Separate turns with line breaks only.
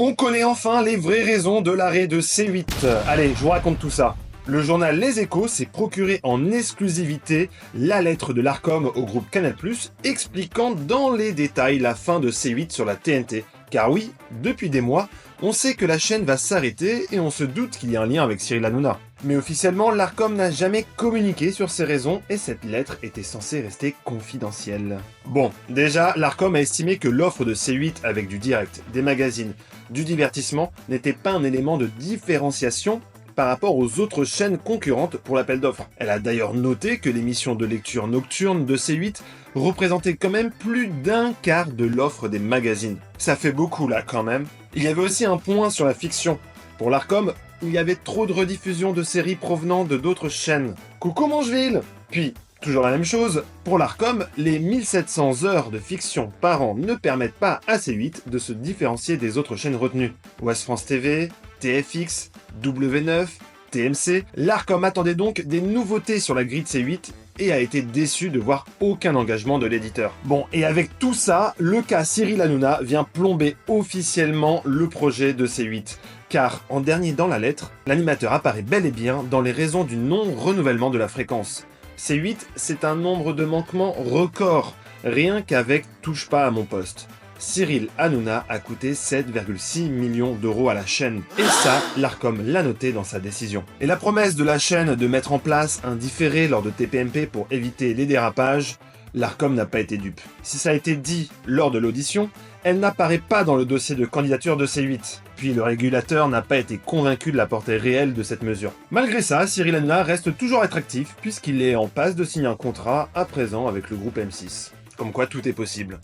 On connaît enfin les vraies raisons de l'arrêt de C8. Allez, je vous raconte tout ça. Le journal Les Échos s'est procuré en exclusivité la lettre de l'Arcom au groupe Canal+, expliquant dans les détails la fin de C8 sur la TNT. Car oui, depuis des mois, on sait que la chaîne va s'arrêter et on se doute qu'il y a un lien avec Cyril Hanouna. Mais officiellement, l'Arcom n'a jamais communiqué sur ces raisons et cette lettre était censée rester confidentielle. Bon, déjà, l'Arcom a estimé que l'offre de C8 avec du direct, des magazines, du divertissement n'était pas un élément de différenciation par rapport aux autres chaînes concurrentes pour l'appel d'offres. Elle a d'ailleurs noté que l'émission de lecture nocturne de C8 représentait quand même plus d'un quart de l'offre des magazines. Ça fait beaucoup là quand même. Il y avait aussi un point sur la fiction. Pour l'Arcom, il y avait trop de rediffusions de séries provenant de d'autres chaînes. Coucou Mangeville! Puis, toujours la même chose, pour l'Arcom, les 1700 heures de fiction par an ne permettent pas à C8 de se différencier des autres chaînes retenues. Ouest France TV, TFX, W9, TMC, l'Arcom attendait donc des nouveautés sur la grille de C8 et a été déçu de voir aucun engagement de l'éditeur. Bon, et avec tout ça, le cas Cyril Hanouna vient plomber officiellement le projet de C8. Car, en dernier dans la lettre, l'animateur apparaît bel et bien dans les raisons du non-renouvellement de la fréquence. C8, c'est un nombre de manquements record, rien qu'avec Touche pas à mon poste. Cyril Hanouna a coûté 7,6 millions d'euros à la chaîne. Et ça, l'Arcom l'a noté dans sa décision. Et la promesse de la chaîne de mettre en place un différé lors de TPMP pour éviter les dérapages, l'Arcom n'a pas été dupe. Si ça a été dit lors de l'audition, elle n'apparaît pas dans le dossier de candidature de C8. Puis le régulateur n'a pas été convaincu de la portée réelle de cette mesure. Malgré ça, Cyril Hanouna reste toujours attractif puisqu'il est en passe de signer un contrat à présent avec le groupe M6. Comme quoi tout est possible.